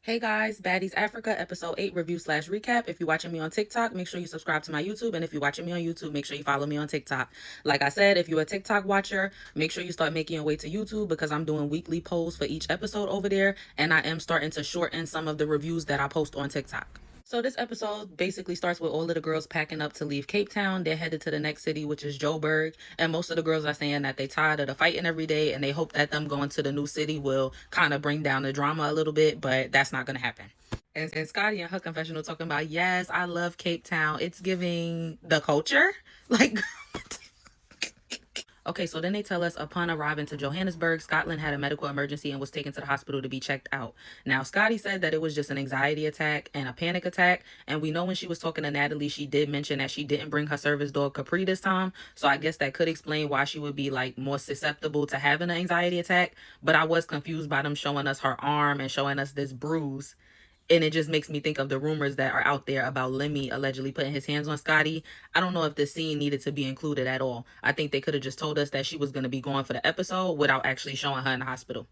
Hey guys, Baddies Africa, episode 8 review slash recap. If you're watching me on TikTok, make sure you subscribe to my YouTube. And if you're watching me on YouTube, make sure you follow me on TikTok. Like I said, if you're a TikTok watcher, make sure you start making your way to YouTube because I'm doing weekly polls for each episode over there. And I am starting to shorten some of the reviews that I post on TikTok. So this episode basically starts with all of the girls packing up to leave Cape Town. They're headed to the next city, which is Joburg. And most of the girls are saying that they tired of the fighting every day and they hope that them going to the new city will kind of bring down the drama a little bit, but that's not going to happen. And Scotty in her confessional talking about, yes, I love Cape Town. It's giving the culture. Like, okay, so then they tell us upon arriving to Johannesburg, Scotlynd had a medical emergency and was taken to the hospital to be checked out. Now, Scotty said that it was just an anxiety attack and a panic attack. And we know when she was talking to Natalie, she did mention that she didn't bring her service dog Capri this time. So I guess that could explain why she would be like more susceptible to having an anxiety attack. But I was confused by them showing us her arm and showing us this bruise. And it just makes me think of the rumors that are out there about Lemmy allegedly putting his hands on Scotty. I don't know if this scene needed to be included at all. I think they could have just told us that she was going to be gone for the episode without actually showing her in the hospital.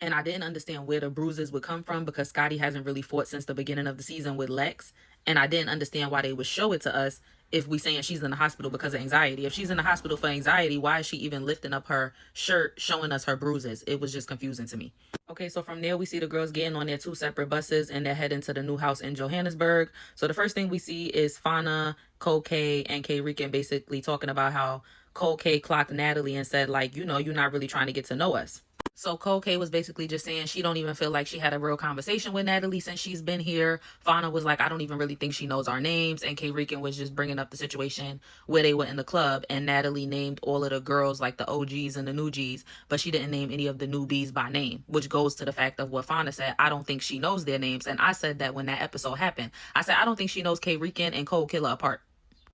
And I didn't understand where the bruises would come from because Scotty hasn't really fought since the beginning of the season with Lex. And I didn't understand why they would show it to us if we saying she's in the hospital because of anxiety. If she's in the hospital for anxiety, why is she even lifting up her shirt showing us her bruises? It was just confusing to me. Okay, so from there we see the girls getting on their two separate buses and they're heading to the new house in Johannesburg. So the first thing we see is Fauna, K, and K Rican basically talking about how K clocked Natalie and said, like, you know, you're not really trying to get to know us. So K was basically just saying she don't even feel like she had a real conversation with Natalie since she's been here. Fauna was like, I don't even really think she knows our names. And K Rican was just bringing up the situation where they were in the club. And Natalie named all of the girls like the OGs and the new Gs, but she didn't name any of the newbies by name, which goes to the fact of what Fauna said. I don't think she knows their names. And I said that when that episode happened. I said, I don't think she knows K Rican and Cold Killer apart.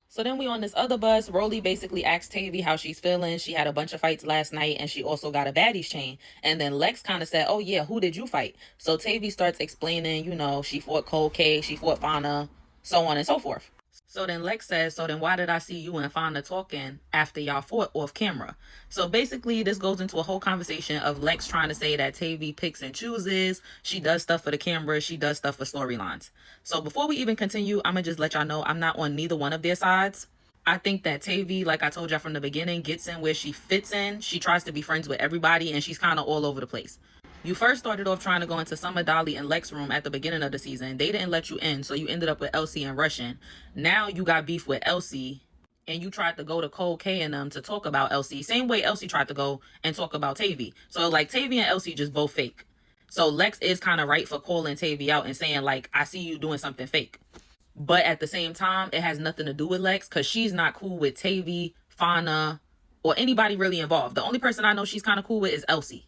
So then we on this other bus. Rolly basically asked Tavii how she's feeling. She had a bunch of fights last night and she also got a Baddies chain. And then Lex kind of said, oh yeah, who did you fight? So Tavii starts explaining, you know, she fought Cold K, she fought Fauna, so on and so forth. So then Lex says, so then why did I see you and Fauna talking after y'all fought off camera? So basically this goes into a whole conversation of Lex trying to say that Tavii picks and chooses. She does stuff for the camera. She does stuff for storylines. So before we even continue, I'm going to just let y'all know I'm not on neither one of their sides. I think that Tavii, like I told y'all from the beginning, gets in where she fits in. She tries to be friends with everybody and she's kind of all over the place. You first started off trying to go into Summer, Dolly, and Lex room at the beginning of the season. They didn't let you in, so you ended up with Elsie and Russian. Now you got beef with Elsie, and you tried to go to Cole K and them to talk about Elsie. Same way Elsie tried to go and talk about Tavii. So, like, Tavii and Elsie just both fake. So Lex is kind of right for calling Tavii out and saying, like, I see you doing something fake. But at the same time, it has nothing to do with Lex because she's not cool with Tavii, Fauna, or anybody really involved. The only person I know she's kind of cool with is Elsie.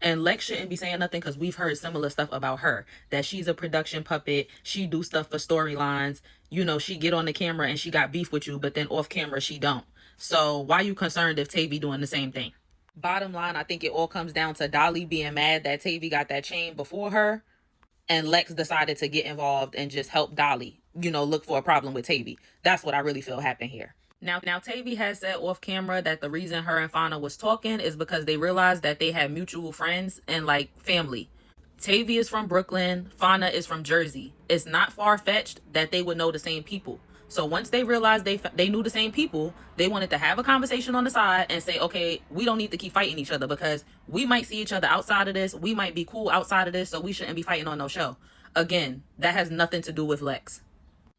And Lex shouldn't be saying nothing because we've heard similar stuff about her. That she's a production puppet. She do stuff for storylines. You know, she get on the camera and she got beef with you, but then off camera she don't. So why you concerned if Tavii doing the same thing? Bottom line, I think it all comes down to Dolly being mad that Tavii got that chain before her. And Lex decided to get involved and just help Dolly, you know, look for a problem with Tavii. That's what I really feel happened here. Now Tavii has said off camera that the reason her and Fauna was talking is because they realized that they had mutual friends and like family. Tavii is from Brooklyn, Fauna is from Jersey. It's not far-fetched that they would know the same people. So once they realized they knew the same people, they wanted to have a conversation on the side and say, okay, we don't need to keep fighting each other because we might see each other outside of this. We might be cool outside of this, so we shouldn't be fighting on no show. Again, that has nothing to do with Lex.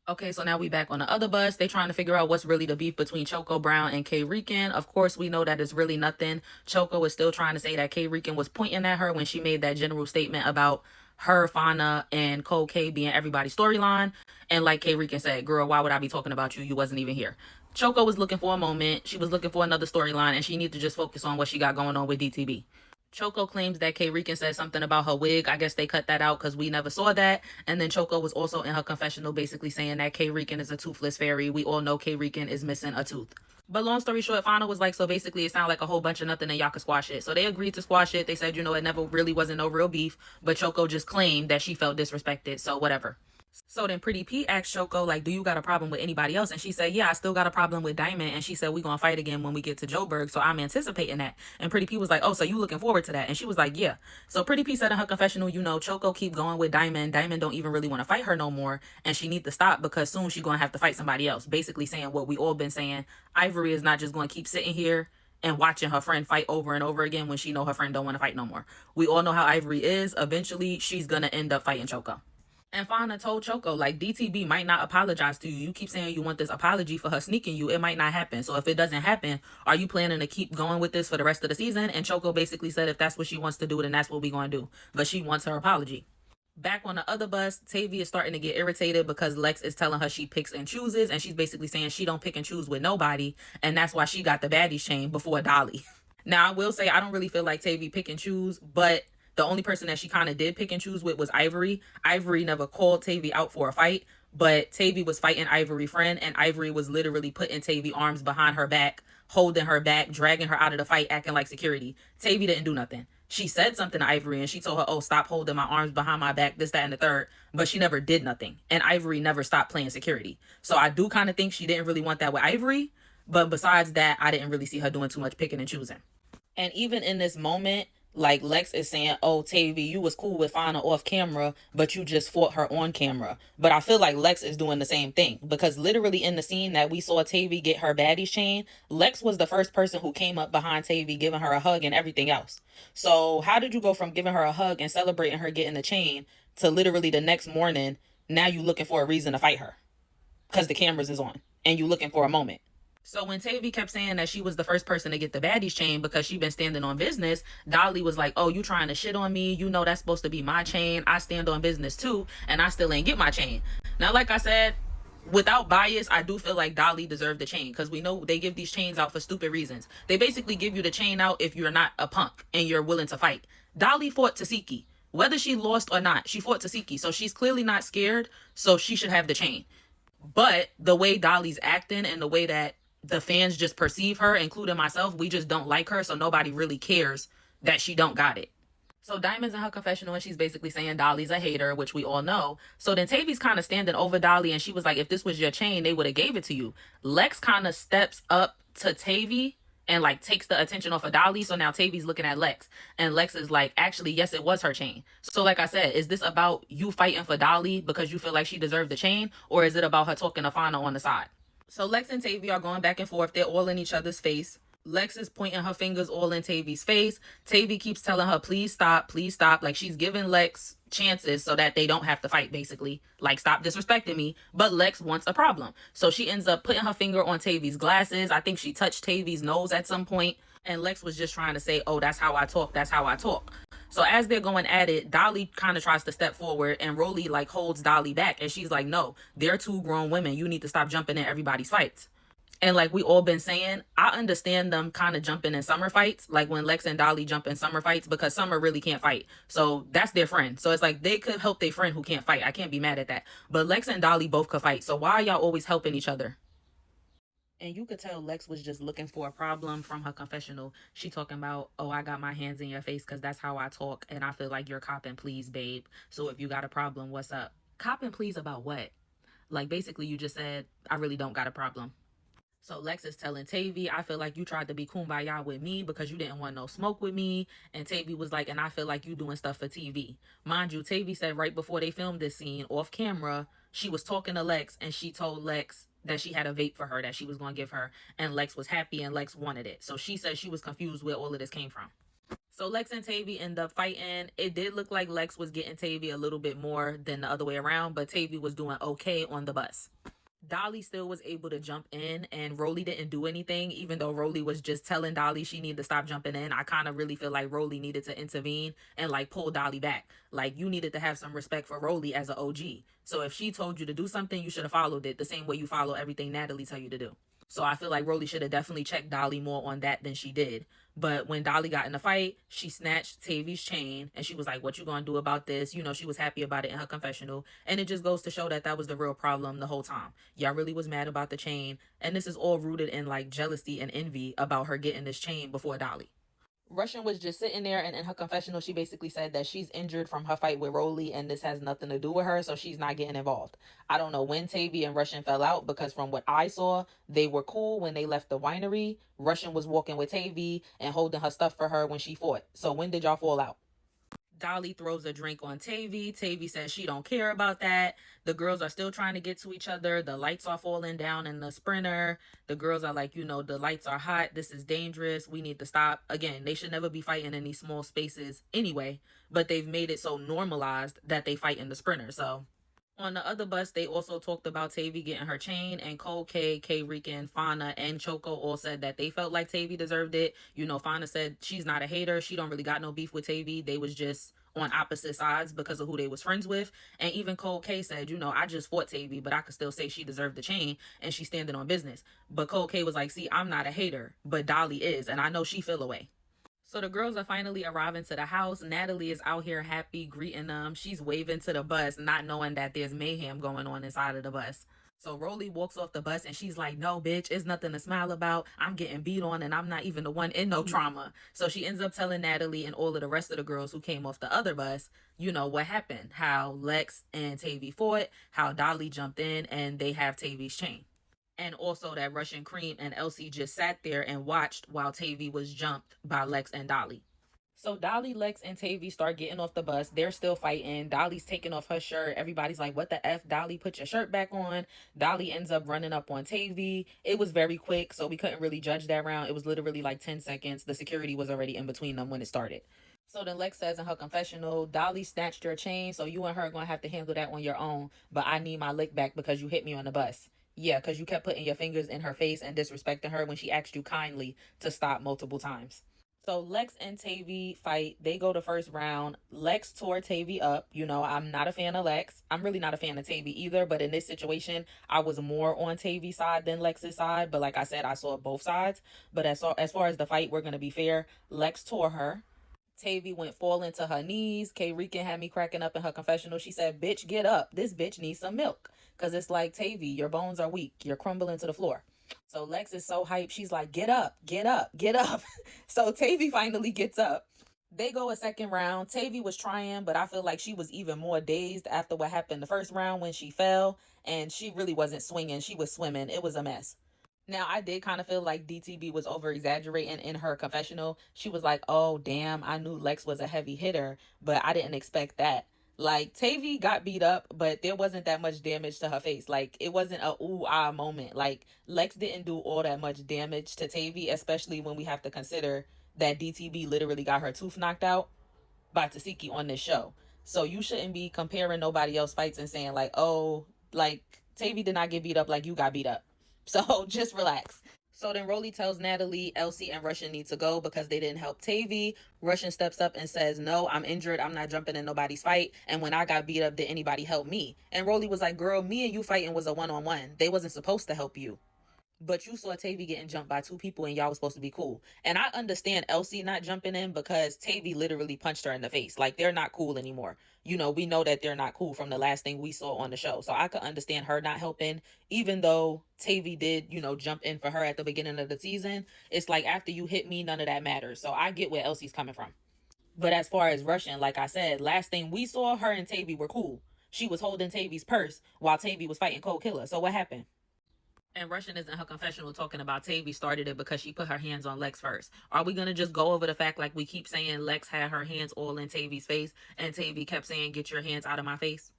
Okay, so now we back on the other bus. They trying to figure out what's really the beef between Choco Brown and K Rican. Of course, we know that it's really nothing. Choco is still trying to say that K Rican was pointing at her when she made that general statement about her, Fauna, and Cole K being everybody's storyline. And like K Rican said, girl, why would I be talking about you? You wasn't even here. Choco was looking for a moment. She was looking for another storyline, and she needed to just focus on what she got going on with DTB. Choco claims that K Rican said something about her wig. I guess they cut that out because we never saw that. And then Choco was also in her confessional basically saying that K Rican is a toothless fairy. We all know K Rican is missing a tooth. But long story short, Fauna was like, so basically it sounded like a whole bunch of nothing and y'all could squash it. So they agreed to squash it. They said, you know, it never really wasn't no real beef. But Choco just claimed that she felt disrespected. So whatever. So then Pretty P asked Choco, like, do you got a problem with anybody else? And she said, yeah, I still got a problem with Diamond. And she said, we gonna fight again when we get to Joburg. So I'm anticipating that. And Pretty P was like, oh, so you looking forward to that? And she was like, yeah. So Pretty P said in her confessional, Choco keep going with Diamond. Diamond don't even really want to fight her no more. And she need to stop because soon she gonna have to fight somebody else. Basically saying what we all been saying. Ivory is not just gonna keep sitting here and watching her friend fight over and over again when she know her friend don't want to fight no more. We all know how Ivory is. Eventually, she's gonna end up fighting Choco. And Fauna told Choco, like, DTB might not apologize to you. You keep saying you want this apology for her sneaking you. It might not happen. So if it doesn't happen, are you planning to keep going with this for the rest of the season? And Choco basically said if that's what she wants to do, then that's what we going to do. But she wants her apology. Back on the other bus, Tavii is starting to get irritated because Lex is telling her she picks and chooses. And she's basically saying she don't pick and choose with nobody. And that's why she got the Baddies chain before Dolly. Now, I will say I don't really feel like Tavii pick and choose, but the only person that she kind of did pick and choose with was Ivory. Ivory never called Tavii out for a fight, but Tavii was fighting Ivory's friend, and Ivory was literally putting Tavii arms behind her back, holding her back, dragging her out of the fight, acting like security. Tavii didn't do nothing. She said something to Ivory, and she told her, oh, stop holding my arms behind my back, this, that, and the third. But she never did nothing. And Ivory never stopped playing security. So I do kind of think she didn't really want that with Ivory. But besides that, I didn't really see her doing too much picking and choosing. And even in this moment, like Lex is saying, oh, Tavii, you was cool with Fauna off camera, but you just fought her on camera. But I feel like Lex is doing the same thing because literally in the scene that we saw Tavii get her Baddies chain, Lex was the first person who came up behind Tavii, giving her a hug and everything else. So how did you go from giving her a hug and celebrating her getting the chain to literally the next morning, now you looking for a reason to fight her? Because the cameras is on and you looking for a moment. So when Tavii kept saying that she was the first person to get the Baddies chain because she been standing on business, Dolly was like, oh, you trying to shit on me? You know that's supposed to be my chain. I stand on business too, and I still ain't get my chain. Now, like I said, without bias, I do feel like Dolly deserved the chain because we know they give these chains out for stupid reasons. They basically give you the chain out if you're not a punk and you're willing to fight. Dolly fought Tasiki. Whether she lost or not, she fought Tasiki. So she's clearly not scared, so she should have the chain. But the way Dolly's acting and the way that the fans just perceive her, including myself, we just don't like her, so nobody really cares that she don't got it. So Diamond's in her confessional and she's basically saying Dolly's a hater, which we all know. So then Tavi's kind of standing over Dolly and she was like, if this was your chain, they would have gave it to you. Lex kind of steps up to Tavii and like takes the attention off of Dolly. So now Tavi's looking at Lex and Lex is like, actually, yes, it was her chain. So like I said, is this about you fighting for Dolly because you feel like she deserved the chain, or is it about her talking to Fauna on the side? So Lex and Tavii are going back and forth. They're all in each other's face. Lex is pointing her fingers all in Tavi's face. Tavii keeps telling her, please stop, please stop. Like she's giving Lex chances so that they don't have to fight, basically. Like, stop disrespecting me. But Lex wants a problem. So she ends up putting her finger on Tavi's glasses. I think she touched Tavi's nose at some point. And Lex was just trying to say, oh, that's how I talk. That's how I talk. So as they're going at it, Dolly kind of tries to step forward and Rolly like holds Dolly back. And she's like, no, they're two grown women. You need to stop jumping in everybody's fights. And like we all been saying, I understand them kind of jumping in summer fights, like when Lex and Dolly jump in summer fights, because Summer really can't fight. So that's their friend. So it's like they could help their friend who can't fight. I can't be mad at that. But Lex and Dolly both could fight. So why are y'all always helping each other? And you could tell Lex was just looking for a problem from her confessional. She talking about, oh, I got my hands in your face because that's how I talk. And I feel like you're copping please, babe. So if you got a problem, what's up? Copping please about what? Like basically you just said, I really don't got a problem. So Lex is telling Tavii, I feel like you tried to be kumbaya with me because you didn't want no smoke with me. And Tavii was like, and I feel like you doing stuff for TV. Mind you, Tavii said right before they filmed this scene, off camera, she was talking to Lex and she told Lex that she had a vape for her that she was going to give her. And Lex was happy and Lex wanted it. So she said she was confused where all of this came from. So Lex and Tavii end up fighting. It did look like Lex was getting Tavii a little bit more than the other way around, but Tavii was doing okay on the bus. Dolly still was able to jump in and Rolly didn't do anything, even though Rolly was just telling Dolly she needed to stop jumping in. I kind of really feel like Rolly needed to intervene and like pull Dolly back. Like you needed to have some respect for Rolly as an OG. So if she told you to do something, you should have followed it the same way you follow everything Natalie tell you to do. So I feel like Rolly should have definitely checked Dolly more on that than she did. But when Dolly got in the fight, she snatched Tavi's chain and she was like, what you gonna do about this? You know, she was happy about it in her confessional. And it just goes to show that that was the real problem the whole time. Y'all really was mad about the chain. And this is all rooted in like jealousy and envy about her getting this chain before Dolly. Russian was just sitting there, and in her confessional, she basically said that she's injured from her fight with Rolly, and this has nothing to do with her, so she's not getting involved. I don't know when Tavii and Russian fell out, because from what I saw, they were cool when they left the winery. Russian was walking with Tavii and holding her stuff for her when she fought. So when did y'all fall out? Dolly throws a drink on Tavii. Tavii says she don't care about that. The girls are still trying to get to each other. The lights are falling down in the sprinter. The girls are like, the lights are hot. This is dangerous. We need to stop. Again, they should never be fighting in these small spaces anyway, but they've made it so normalized that they fight in the sprinter. So on the other bus, they also talked about Tavii getting her chain, and Cole K, Rican, Fauna, and Choco all said that they felt like Tavii deserved it. Fauna said she's not a hater. She don't really got no beef with Tavii. They was just on opposite sides because of who they was friends with. And even Cole K said, I just fought Tavii, but I could still say she deserved the chain and she's standing on business. But Cole K was like, see, I'm not a hater, but Dolly is, and I know she feel away. So the girls are finally arriving to the house. Natalie is out here happy, greeting them. She's waving to the bus, not knowing that there's mayhem going on inside of the bus. So Rolly walks off the bus and she's like, no, bitch, it's nothing to smile about. I'm getting beat on and I'm not even the one in no trauma. So she ends up telling Natalie and all of the rest of the girls who came off the other bus, what happened. How Lex and Tavii fought, how Dolly jumped in and they have Tavi's chain. And also that Russian Cream and Elsie just sat there and watched while Tavii was jumped by Lex and Dolly. So Dolly, Lex, and Tavii start getting off the bus. They're still fighting. Dolly's taking off her shirt. Everybody's like, what the F? Dolly, put your shirt back on. Dolly ends up running up on Tavii. It was very quick, so we couldn't really judge that round. It was literally like 10 seconds. The security was already in between them when it started. So then Lex says in her confessional, Dolly snatched your chain, so you and her are going to have to handle that on your own. But I need my lick back because you hit me on the bus. Yeah, because you kept putting your fingers in her face and disrespecting her when she asked you kindly to stop multiple times. So Lex and Tavii fight. They go the first round. Lex tore Tavii up. I'm not a fan of Lex. I'm really not a fan of Tavii either. But in this situation, I was more on Tavii's side than Lex's side. But like I said, I saw both sides. But as far as the fight, we're going to be fair. Lex tore her. Tavii went falling to her knees. K. Rican had me cracking up in her confessional. She said, bitch, get up. This bitch needs some milk. Because it's like, Tavii, your bones are weak. You're crumbling to the floor. So Lex is so hyped. She's like, get up, get up, get up. So Tavii finally gets up. They go a second round. Tavii was trying, but I feel like she was even more dazed after what happened the first round when she fell. And she really wasn't swinging. She was swimming. It was a mess. Now, I did kind of feel like DTB was over exaggerating in her confessional. She was like, oh, damn, I knew Lex was a heavy hitter, but I didn't expect that. Like, Tavii got beat up, but there wasn't that much damage to her face. Like, it wasn't a ooh, ah moment. Like, Lex didn't do all that much damage to Tavii, especially when we have to consider that DTB literally got her tooth knocked out by Tasiki on this show. So you shouldn't be comparing nobody else fights and saying like, oh, like Tavii did not get beat up like you got beat up. So just relax. So then Rolly tells Natalie, Elsie, and Russian need to go because they didn't help Tavii. Russian steps up and says, no, I'm injured. I'm not jumping in nobody's fight. And when I got beat up, did anybody help me? And Rolly was like, girl, me and you fighting was a one-on-one. They wasn't supposed to help you. But you saw Tavii getting jumped by two people and y'all was supposed to be cool. And I understand Elsie not jumping in because Tavii literally punched her in the face. Like, they're not cool anymore. We know that they're not cool from the last thing we saw on the show. So I could understand her not helping, even though Tavii did, jump in for her at the beginning of the season. It's like, after you hit me, none of that matters. So I get where Elsie's coming from. But as far as Russian, like I said, last thing we saw, her and Tavii were cool. She was holding Tavi's purse while Tavii was fighting Cold Killer. So what happened? And Russian is in her confessional talking about Tavii started it because she put her hands on Lex first. Are we going to just go over the fact like we keep saying Lex had her hands all in Tavi's face and Tavii kept saying, get your hands out of my face?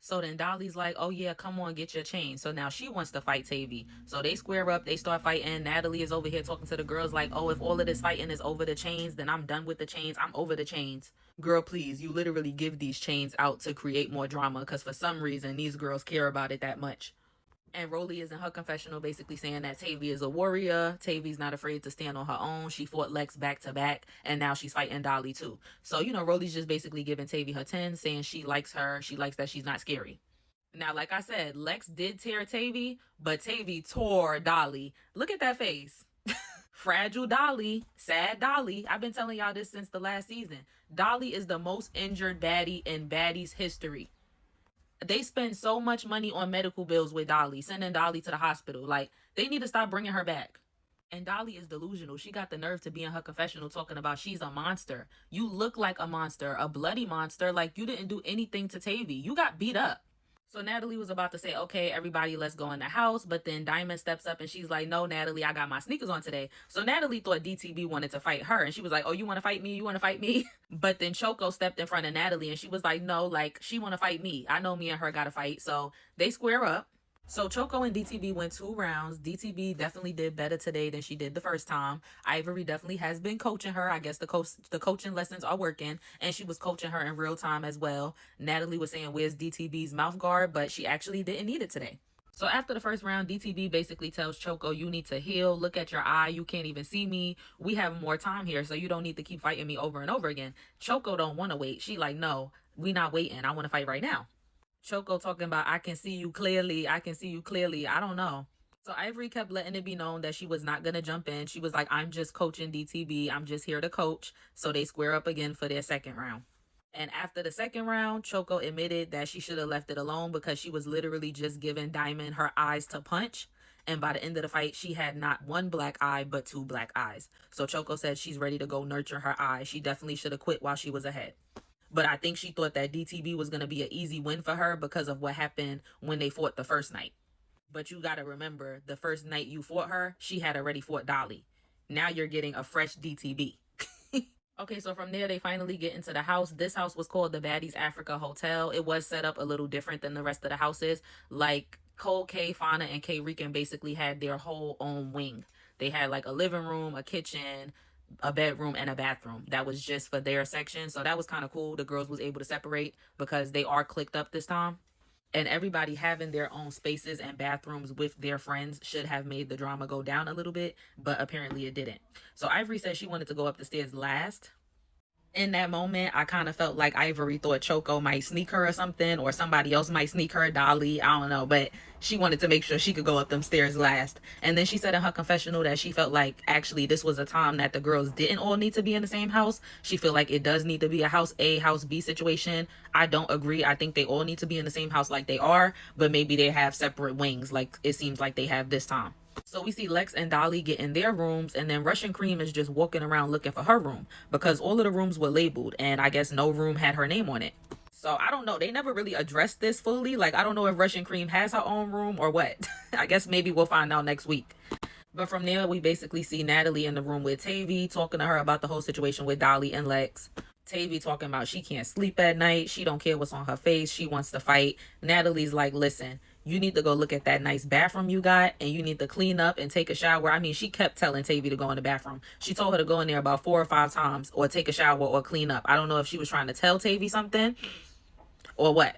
So then Dolly's like, oh yeah, come on, get your chain. So now she wants to fight Tavii. So they square up, they start fighting. Natalie is over here talking to the girls like, oh, if all of this fighting is over the chains, then I'm done with the chains. I'm over the chains. Girl, please, you literally give these chains out to create more drama because for some reason these girls care about it that much. And Rolly is in her confessional basically saying that Tavii is a warrior. Tavi's not afraid to stand on her own. She fought Lex back to back, and now she's fighting Dolly too. So, Rolly's just basically giving Tavii her 10, saying she likes her. She likes that she's not scary. Now, like I said, Lex did tear Tavii, but Tavii tore Dolly. Look at that face. Fragile Dolly, sad Dolly. I've been telling y'all this since the last season. Dolly is the most injured baddie in Baddies history. They spend so much money on medical bills with Dolly, sending Dolly to the hospital. Like, they need to stop bringing her back. And Dolly is delusional. She got the nerve to be in her confessional talking about she's a monster. You look like a monster, a bloody monster. Like you didn't do anything to Tavii. You got beat up. So Natalie was about to say, okay, everybody, let's go in the house. But then Diamond steps up and she's like, no, Natalie, I got my sneakers on today. So Natalie thought DTV wanted to fight her. And she was like, oh, you want to fight me? You want to fight me? But then Choco stepped in front of Natalie and she was like, no, like she want to fight me. I know me and her got to fight. So they square up. So Choco and DTV went 2 rounds. DTV definitely did better today than she did the first time. Ivory definitely has been coaching her. I guess the coaching lessons are working, and she was coaching her in real time as well. Natalie was saying, where's DTV's mouth guard? But she actually didn't need it today. So after the first round, DTV basically tells Choco, you need to heal. Look at your eye. You can't even see me. We have more time here, so you don't need to keep fighting me over and over again. Choco don't want to wait. She like, no, we not waiting. I want to fight right now. Choco talking about, I can see you clearly. I can see you clearly. I don't know. So Ivory kept letting it be known that she was not going to jump in. She was like, I'm just coaching DTV. I'm just here to coach. So they square up again for their second round. And after the second round, Choco admitted that she should have left it alone because she was literally just giving Diamond her eyes to punch. And by the end of the fight, she had not 1 black eye, but 2 black eyes. So Choco said she's ready to go nurture her eyes. She definitely should have quit while she was ahead. But I think she thought that DTV was going to be an easy win for her because of what happened when they fought the first night. But you got to remember, the first night you fought her, she had already fought Dolly. Now you're getting a fresh DTV. Okay, so from there, they finally get into the house. This house was called the Baddies Africa Hotel. It was set up a little different than the rest of the houses. Like Cole, K, Fauna, and K Rican basically had their whole own wing. They had like a living room, a kitchen, a bedroom, and a bathroom that was just for their section. So that was kind of cool. The girls was able to separate because they are clicked up this time. And everybody having their own spaces and bathrooms with their friends should have made the drama go down a little bit, but apparently it didn't. So Ivory said she wanted to go up the stairs last. In that moment, I kind of felt like Ivory thought Choco might sneak her or something, or somebody else might sneak her, Dolly, I don't know, but she wanted to make sure she could go up them stairs last. And then she said in her confessional that she felt like actually this was a time that the girls didn't all need to be in the same house. She feel like it does need to be a house A, house B situation. I don't agree. I think they all need to be in the same house like they are, but maybe they have separate wings like it seems like they have this time. So we see Lex and Dolly get in their rooms, and then Russian Cream is just walking around looking for her room because all of the rooms were labeled, and I guess no room had her name on it. So I don't know. They never really addressed this fully. Like, I don't know if Russian Cream has her own room or what. I guess maybe we'll find out next week. But from there, we basically see Natalie in the room with Tavii talking to her about the whole situation with Dolly and Lex. Tavii talking about she can't sleep at night. She don't care what's on her face. She wants to fight. Natalie's like, listen, you need to go look at that nice bathroom you got, and you need to clean up and take a shower. I mean, she kept telling Tavii to go in the bathroom. She told her to go in there about 4 or 5 times, or take a shower or clean up. I don't know if she was trying to tell Tavii something or what.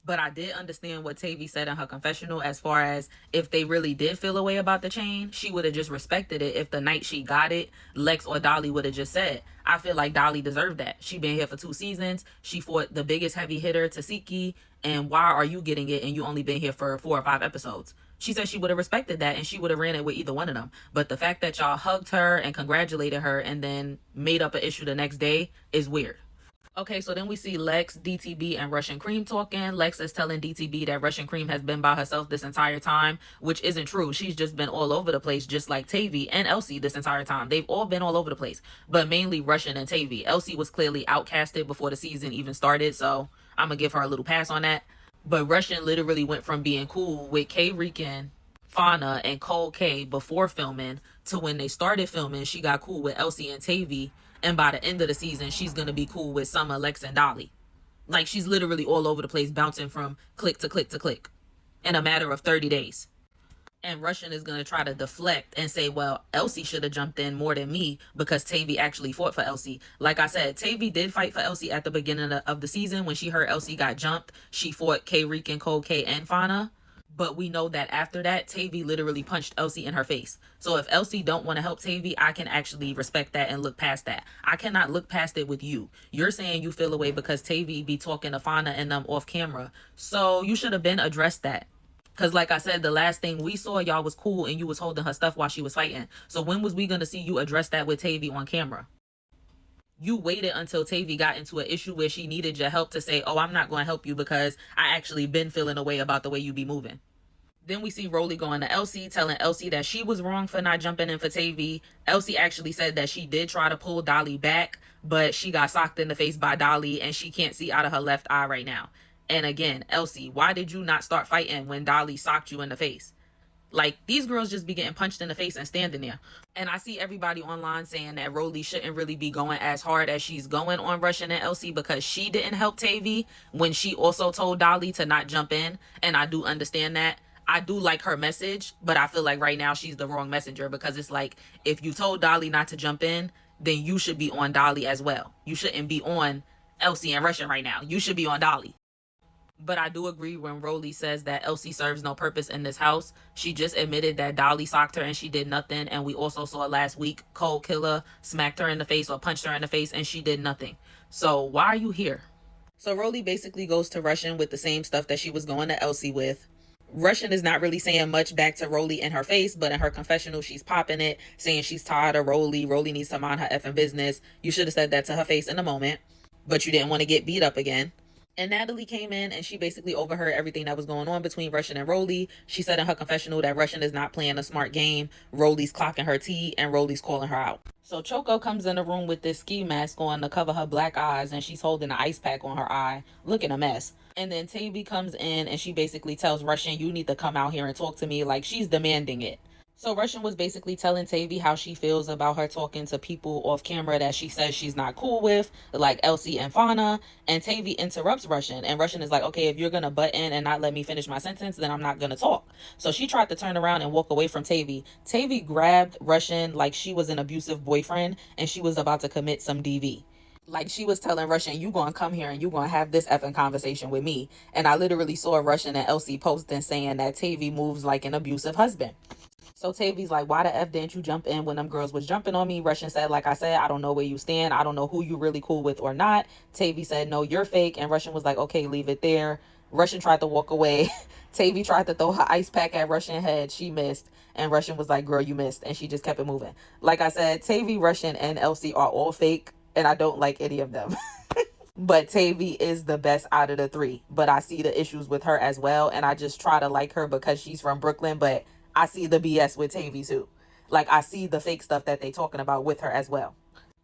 But I did understand what Tavii said in her confessional as far as if they really did feel a way about the chain, she would have just respected it if the night she got it, Lex or Dolly would have just said, I feel like Dolly deserved that. She been here for 2 seasons. She fought the biggest heavy hitter, Tasiki, and why are you getting it and you only been here for 4 or 5 episodes? She said she would have respected that and she would have ran it with either one of them. But the fact that y'all hugged her and congratulated her and then made up an issue the next day is weird. Okay, so then we see Lex, DTB, and Russian Cream talking. Lex is telling DTB that Russian Cream has been by herself this entire time, which isn't true. She's just been all over the place, just like Tavii and Elsie this entire time. They've all been all over the place, but mainly Russian and Tavii. Elsie was clearly outcasted before the season even started, so I'm gonna give her a little pass on that. But Russian literally went from being cool with K Rican, Fauna, and Cole K before filming to when they started filming, she got cool with Elsie and Tavii. And by the end of the season, she's going to be cool with Summer, Lex, and Dolly. Like, she's literally all over the place, bouncing from click to click to click in a matter of 30 days. And Russian is going to try to deflect and say, well, Elsie should have jumped in more than me because Tavii actually fought for Elsie. Like I said, Tavii did fight for Elsie at the beginning of the season. When she heard Elsie got jumped, she fought K Rican, Cole K, and Fauna. But we know that after that, Tavii literally punched Elsie in her face. So if Elsie don't want to help Tavii, I can actually respect that and look past that. I cannot look past it with you. You're saying you feel away because Tavii be talking to Fauna and them off camera. So you should have been addressed that. Because like I said, the last thing we saw, y'all was cool and you was holding her stuff while she was fighting. So when was we going to see you address that with Tavii on camera? You waited until Tavii got into an issue where she needed your help to say, oh, I'm not going to help you because I actually been feeling a way about the way you be moving. Then we see Rolly going to Elsie, telling Elsie that she was wrong for not jumping in for Tavii. Elsie actually said that she did try to pull Dolly back, but she got socked in the face by Dolly and she can't see out of her left eye right now. And again, Elsie, why did you not start fighting when Dolly socked you in the face? Like, these girls just be getting punched in the face and standing there. And I see everybody online saying that Rolly shouldn't really be going as hard as she's going on Russian and Elsie because she didn't help Tavii when she also told Dolly to not jump in. And I do understand that. I do like her message, but I feel like right now she's the wrong messenger because it's like, if you told Dolly not to jump in, then you should be on Dolly as well. You shouldn't be on Elsie and Russian right now. You should be on Dolly. But I do agree when Rolly says that Elsie serves no purpose in this house. She just admitted that Dolly socked her and she did nothing. And we also saw last week Cold Killer smacked her in the face or punched her in the face and she did nothing. So why are you here? So Rolly basically goes to Russian with the same stuff that she was going to Elsie with. Russian is not really saying much back to Rolly in her face, but in her confessional, she's popping it, saying she's tired of Rolly. Rolly needs to mind her effing business. You should have said that to her face in a moment, but you didn't want to get beat up again. And Natalie came in and she basically overheard everything that was going on between Russian and Rolly. She said in her confessional that Russian is not playing a smart game. Rolly's clocking her tea and Rolly's calling her out. So Choco comes in the room with this ski mask on to cover her black eyes and she's holding an ice pack on her eye, looking a mess. And then Tavii comes in and she basically tells Russian, you need to come out here and talk to me, like she's demanding it. So Russian was basically telling Tavii how she feels about her talking to people off camera that she says she's not cool with, like Elsie and Fauna. And Tavii interrupts Russian. And Russian is like, okay, if you're going to butt in and not let me finish my sentence, then I'm not going to talk. So she tried to turn around and walk away from Tavii. Tavii grabbed Russian like she was an abusive boyfriend and she was about to commit some DV. Like she was telling Russian, you gonna come here and you gonna have this effing conversation with me. And I literally saw Russian and Elsie posting saying that Tavii moves like an abusive husband. So Tavi's like, why the F didn't you jump in when them girls was jumping on me? Russian said, like I said, I don't know where you stand. I don't know who you really cool with or not. Tavii said, no, you're fake. And Russian was like, okay, leave it there. Russian tried to walk away. Tavii tried to throw her ice pack at Russian head. She missed. And Russian was like, girl, you missed. And she just kept it moving. Like I said, Tavii, Russian, and Elsie are all fake. And I don't like any of them. But Tavii is the best out of the three. But I see the issues with her as well. And I just try to like her because she's from Brooklyn. But I see the BS with Tavii too. Like I see the fake stuff that they talking about with her as well.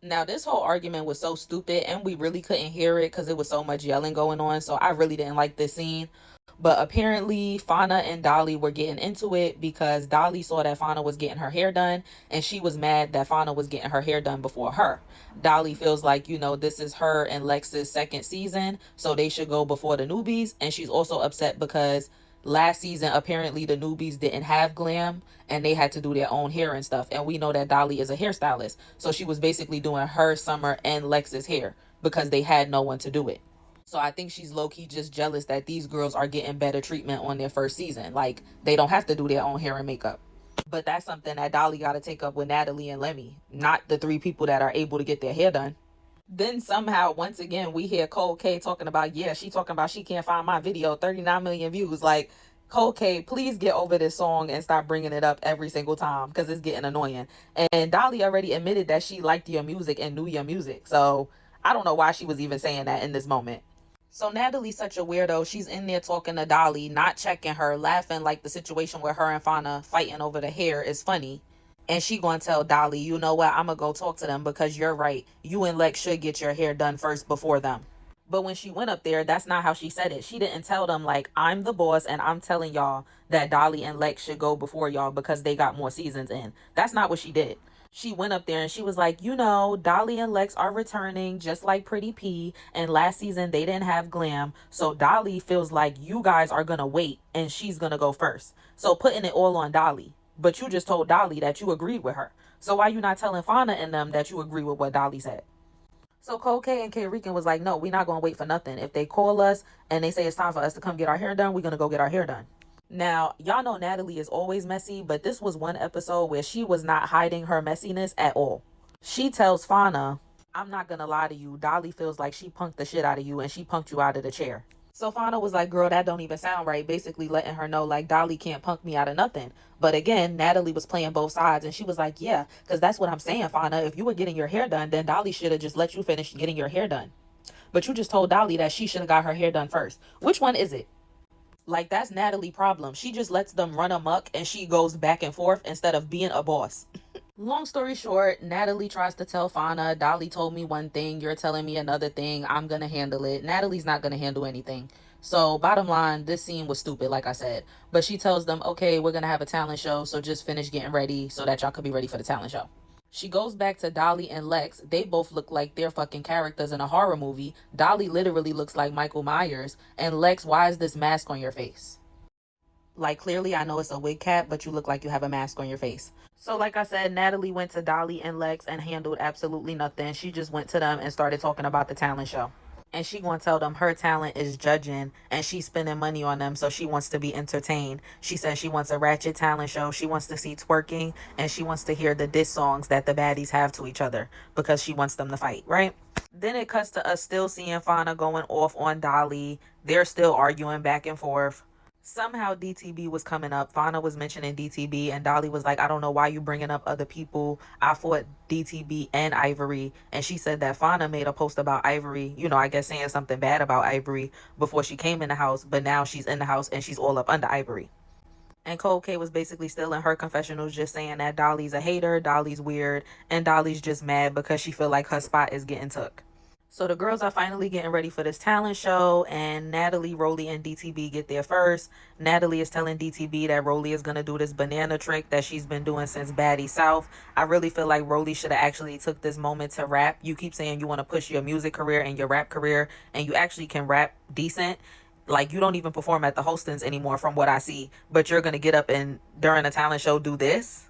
Now this whole argument was so stupid and we really couldn't hear it because it was so much yelling going on. So I really didn't like this scene. But apparently Fauna and Dolly were getting into it because Dolly saw that Fauna was getting her hair done and she was mad that Fauna was getting her hair done before her. Dolly feels like, you know, this is her and Lex's second season, so they should go before the newbies. And she's also upset because last season apparently the newbies didn't have glam and they had to do their own hair and stuff. And we know that Dolly is a hairstylist. So she was basically doing her, Summer, and Lex's hair because they had no one to do it. So I think she's low-key just jealous that these girls are getting better treatment on their first season. Like, they don't have to do their own hair and makeup. But that's something that Dolly got to take up with Natalie and Lemmy, not the three people that are able to get their hair done. Then somehow, once again, we hear Cold K talking about, yeah, she talking about she can't find my video, 39 million views. Like, Cold K, please get over this song and stop bringing it up every single time because it's getting annoying. And Dolly already admitted that she liked your music and knew your music. So I don't know why she was even saying that in this moment. So Natalie's such a weirdo. She's in there talking to Dolly, not checking her, laughing like the situation with her and Fauna fighting over the hair is funny. And she gonna tell Dolly, you know what, I'm gonna go talk to them because you're right. You and Lex should get your hair done first before them. But when she went up there, that's not how she said it. She didn't tell them, like, I'm the boss and I'm telling y'all that Dolly and Lex should go before y'all because they got more seasons in. That's not what she did. She went up there and she was like, you know, Dolly and Lex are returning just like Pretty P. And last season they didn't have glam. So Dolly feels like you guys are going to wait and she's going to go first. So putting it all on Dolly. But you just told Dolly that you agreed with her. So why you not telling Fauna and them that you agree with what Dolly said? So Cole K and K Rican was like, no, we're not going to wait for nothing. If they call us and they say it's time for us to come get our hair done, we're going to go get our hair done. Now, y'all know Natalie is always messy, but this was one episode where she was not hiding her messiness at all. She tells Fauna, I'm not going to lie to you. Dolly feels like she punked the shit out of you and she punked you out of the chair. So Fauna was like, girl, that don't even sound right. Basically letting her know like Dolly can't punk me out of nothing. But again, Natalie was playing both sides and she was like, yeah, because that's what I'm saying, Fauna. If you were getting your hair done, then Dolly should have just let you finish getting your hair done. But you just told Dolly that she should have got her hair done first. Which one is it? Like, that's Natalie' problem. She just lets them run amok and she goes back and forth instead of being a boss. Long story short, Natalie tries to tell Fauna, Dolly told me one thing, you're telling me another thing, I'm gonna handle it. Natalie's not gonna handle anything. So bottom line, this scene was stupid, like I said. But she tells them, okay, we're gonna have a talent show, so just finish getting ready so that y'all could be ready for the talent show. She goes back to Dolly and Lex. They both look like they're fucking characters in a horror movie. Dolly literally looks like Michael Myers. And Lex, why is this mask on your face? Like, clearly I know it's a wig cap, but you look like you have a mask on your face. So like I said, Natalie went to Dolly and Lex and handled absolutely nothing. She just went to them and started talking about the talent show. And she gonna tell them her talent is judging and she's spending money on them, so she wants to be entertained. She says she wants a ratchet talent show. She wants to see twerking and she wants to hear the diss songs that the baddies have to each other because she wants them to fight, right? Then it cuts to us still seeing Fauna going off on Dolly. They're still arguing back and forth. Somehow DTB was coming up. Fauna was mentioning DTB, and Dolly was like, I don't know why you bringing up other people. I fought DTB and Ivory. And she said that Fauna made a post about Ivory, I guess saying something bad about Ivory before she came in the house. But now she's in the house and she's all up under Ivory. And Cold K was basically still in her confessionals just saying that Dolly's a hater, Dolly's weird, and Dolly's just mad because she feel like her spot is getting took. So the girls are finally getting ready for this talent show, and Natalie, Rolly, and DTB get there first. Natalie is telling DTB that Rolly is going to do this banana trick that she's been doing since Baddies South. I really feel like Rolly should have actually took this moment to rap. You keep saying you want to push your music career and your rap career, and you actually can rap decent. Like, you don't even perform at the Hostins anymore from what I see, but you're going to get up and during a talent show do this?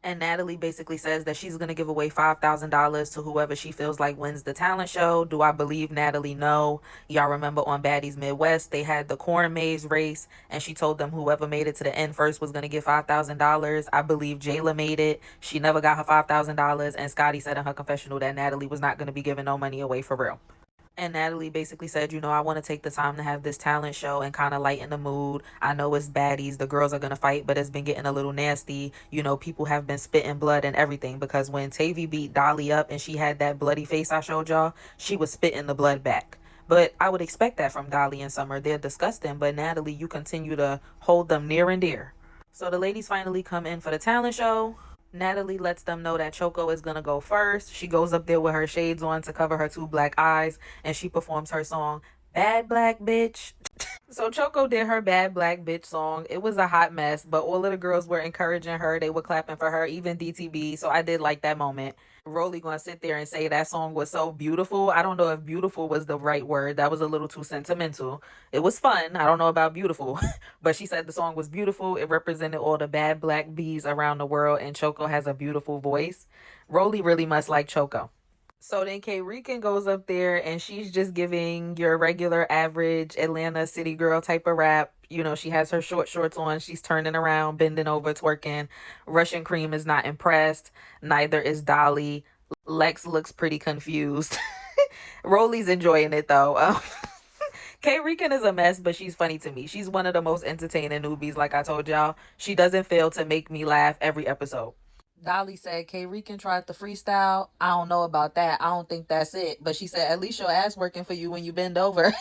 And Natalie basically says that she's going to give away $5,000 to whoever she feels like wins the talent show. Do I believe Natalie? No. Y'all remember on Baddies Midwest, they had the corn maze race, and she told them whoever made it to the end first was going to get $5,000. I believe Jayla made it. She never got her $5,000, and Scotty said in her confessional that Natalie was not going to be giving no money away for real. And Natalie basically said, I want to take the time to have this talent show and kind of lighten the mood. I know it's baddies. The girls are going to fight, but it's been getting a little nasty. People have been spitting blood and everything because when Tavii beat Dolly up and she had that bloody face I showed y'all, she was spitting the blood back. But I would expect that from Dolly and Summer. They're disgusting. But Natalie, you continue to hold them near and dear. So the ladies finally come in for the talent show. Natalie lets them know that Choco is gonna go first. She goes up there with her shades on to cover her two black eyes, and she performs her song, Bad Black Bitch. So Choco did her Bad Black Bitch song. It was a hot mess, but all of the girls were encouraging her. They were clapping for her, even DTB. So I did like that moment. Rolly gonna sit there and say that song was so beautiful. I don't know if beautiful was the right word. That was a little too sentimental. It was fun. I don't know about beautiful, but she said the song was beautiful. It represented all the bad black bees around the world, and Choco has a beautiful voice. Rolly really must like Choco. So then K Rican goes up there and she's just giving your regular average Atlanta city girl type of rap. She has her short shorts on. She's turning around, bending over, twerking. Russian Cream is not impressed. Neither is Dolly. Lex looks pretty confused. Rolly's enjoying it though. K Rican is a mess, but she's funny to me. She's one of the most entertaining newbies, like I told y'all. She doesn't fail to make me laugh every episode. Dolly said K Rican tried the freestyle. I don't know about that. I don't think that's it. But she said, at least your ass working for you when you bend over.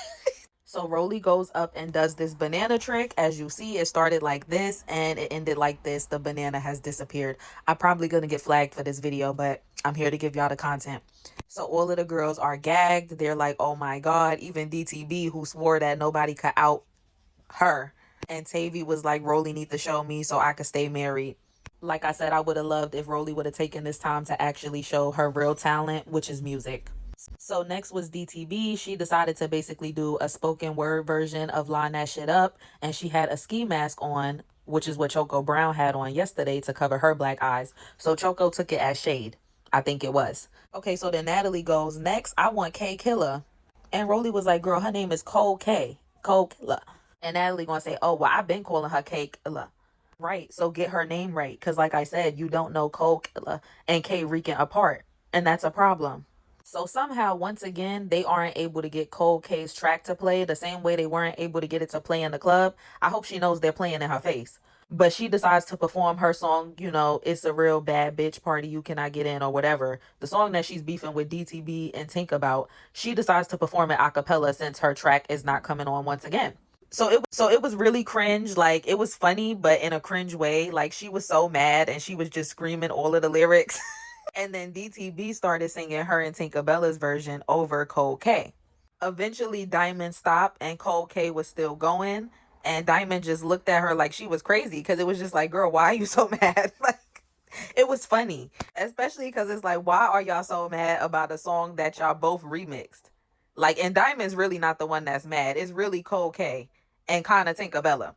So Rolly goes up and does this banana trick. As you see, it started like this and it ended like this. The banana has disappeared. I'm probably going to get flagged for this video, but I'm here to give y'all the content. So all of the girls are gagged. They're like, oh my God. Even DTB, who swore that nobody could out her. And Tavii was like, Rolly need to show me so I could stay married. Like I said, I would have loved if Rolly would have taken this time to actually show her real talent, which is music. So next was DTB. She decided to basically do a spoken word version of Line That Shit Up. And she had a ski mask on, which is what Choco Brown had on yesterday to cover her black eyes. So Choco took it as shade. I think it was. Okay, so then Natalie goes, next, I want K Killer. And Rolly was like, girl, her name is Cold K. Cold Killer. And Natalie gonna say, oh, well, I've been calling her K Killer. Right, so get her name right. Because like I said, you don't know Cold Killer and K Rican apart. And that's a problem. So somehow, once again, they aren't able to get Cold K's track to play the same way they weren't able to get it to play in the club. I hope she knows they're playing in her face. But she decides to perform her song, it's a real bad bitch party, you cannot get in or whatever. The song that she's beefing with DTB and Tink about, she decides to perform it a cappella since her track is not coming on once again. So it was really cringe. Like, it was funny, but in a cringe way. Like, she was so mad and she was just screaming all of the lyrics. And then DTB started singing her and Tinkabella's version over Cold K. Eventually, Diamond stopped and Cold K was still going. And Diamond just looked at her like she was crazy, because it was just like, girl, why are you so mad? Like, it was funny, especially because it's like, why are y'all so mad about a song that y'all both remixed? Like, and Diamond's really not the one that's mad. It's really Cold K and kind of Tinkabella.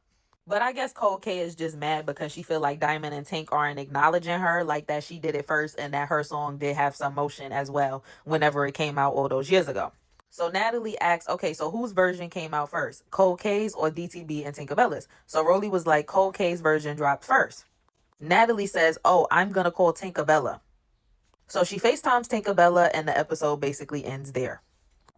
But I guess Cold K is just mad because she feel like Diamond and Tink aren't acknowledging her, like that she did it first and that her song did have some motion as well whenever it came out all those years ago. So Natalie asks, okay, so whose version came out first, Cold K's or DTB and Tinkabella's? So Rolly was like, Cold K's version dropped first. Natalie says, oh, I'm going to call Tinkabella. So she FaceTimes Tinkabella and the episode basically ends there.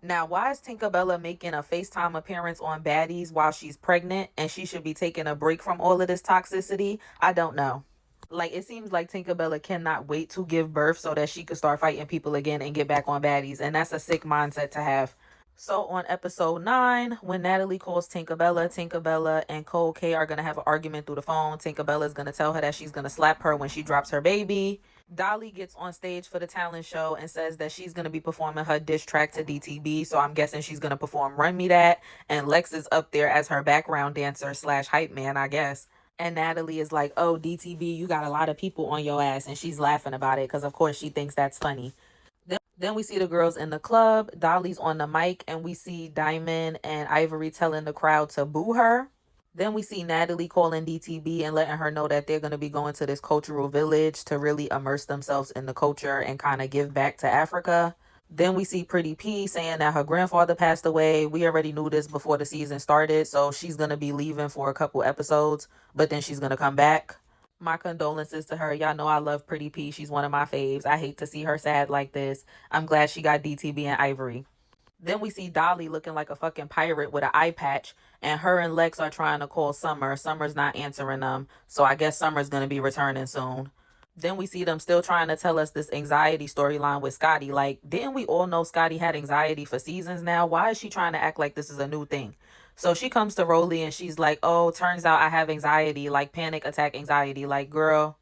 Now, why is Tinkabella making a FaceTime appearance on Baddies while she's pregnant and she should be taking a break from all of this toxicity? I don't know. Like, it seems like Tinkabella cannot wait to give birth so that she could start fighting people again and get back on Baddies. And that's a sick mindset to have. So on episode 9, when Natalie calls Tinkabella and Cold K are going to have an argument through the phone. Tinkabella is going to tell her that she's going to slap her when she drops her baby. Dolly gets on stage for the talent show and says that she's going to be performing her diss track to DTB. So I'm guessing she's going to perform Run Me That. And Lex is up there as her background dancer / hype man, I guess. And Natalie is like, oh, DTB, you got a lot of people on your ass. And she's laughing about it because, of course, she thinks that's funny. Then we see the girls in the club. Dolly's on the mic, and we see Diamond and Ivory telling the crowd to boo her. Then we see Natalie calling DTB and letting her know that they're going to be going to this cultural village to really immerse themselves in the culture and kind of give back to Africa. Then we see Pretty P saying that her grandfather passed away. We already knew this before the season started, so she's going to be leaving for a couple episodes, but then she's going to come back. My condolences to her. Y'all know I love Pretty P. She's one of my faves. I hate to see her sad like this. I'm glad she got DTB and Ivory. Then we see Dolly looking like a fucking pirate with an eye patch, and her and Lex are trying to call Summer. Summer's not answering them, so I guess Summer's going to be returning soon. Then we see them still trying to tell us this anxiety storyline with Scotty. Like, didn't we all know Scotty had anxiety for seasons now? Why is she trying to act like this is a new thing? So she comes to Rolly and she's like, oh, turns out I have anxiety, like panic attack anxiety. Like, girl,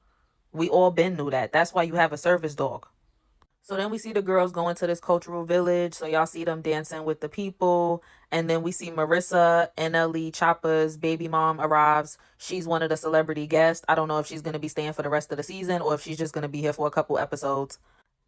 we all been knew that. That's why you have a service dog. So then we see the girls going to this cultural village. So y'all see them dancing with the people. And then we see Marissa, NLE Choppa's baby mom arrives. She's one of the celebrity guests. I don't know if she's going to be staying for the rest of the season or if she's just going to be here for a couple episodes.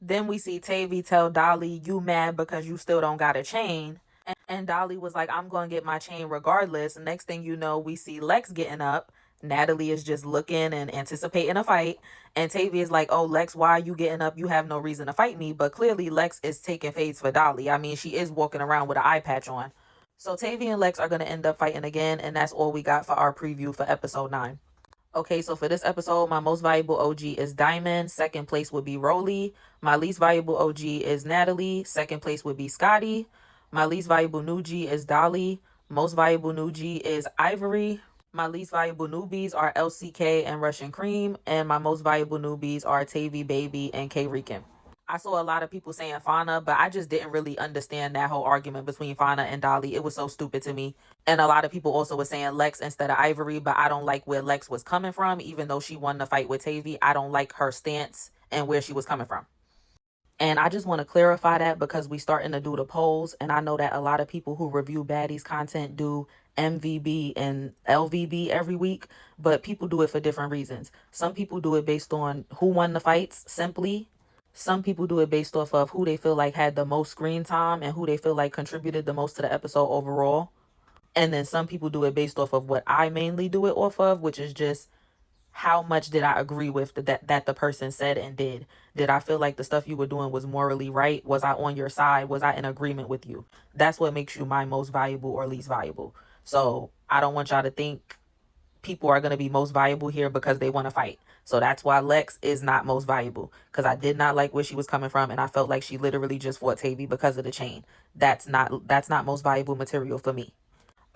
Then we see Tavii tell Dolly, you mad because you still don't got a chain. And Dolly was like, I'm going to get my chain regardless. Next thing you know, we see Lex getting up. Natalie is just looking and anticipating a fight. And Tavii is like, oh, Lex, why are you getting up? You have no reason to fight me. But clearly Lex is taking fades for Dolly. I mean, she is walking around with an eye patch on. So Tavi and Lex are going to end up fighting again. And that's all we got for our preview for episode 9. Okay, so for this episode, my most valuable OG is Diamond. Second place would be Rolly. My least valuable OG is Natalie. Second place would be Scotty. My least valuable new G is Dolly. Most valuable new G is Ivory. My least valuable newbies are LCK and Russian Cream. And my most valuable newbies are Tavii Baby and K Rican. I saw a lot of people saying Fauna, but I just didn't really understand that whole argument between Fauna and Dolly. It was so stupid to me. And a lot of people also were saying Lex instead of Ivory, but I don't like where Lex was coming from. Even though she won the fight with Tavii, I don't like her stance and where she was coming from. And I just want to clarify that because we starting to do the polls. And I know that a lot of people who review Baddies content do MVB and LVB every week, but people do it for different reasons. Some people do it based on who won the fights simply. Some people do it based off of who they feel like had the most screen time and who they feel like contributed the most to the episode overall. And then some people do it based off of what I mainly do it off of, which is just how much did I agree with that the person said and did? Did I feel like the stuff you were doing was morally right? Was I on your side? Was I in agreement with you? That's what makes you my most valuable or least valuable. So I don't want y'all to think people are going to be most valuable here because they want to fight. So that's why Lex is not most valuable, because I did not like where she was coming from, and I felt like she literally just fought Tavii because of the chain. That's not most valuable material for me.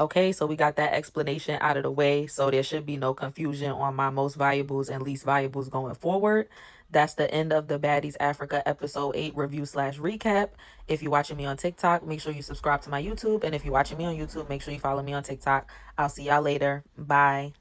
Okay, so we got that explanation out of the way, so there should be no confusion on my most valuables and least valuables going forward. That's the end of the Baddies Africa episode 8 review slash recap. If you're watching me on TikTok, make sure you subscribe to my YouTube. And if you're watching me on YouTube, make sure you follow me on TikTok. I'll see y'all later. Bye.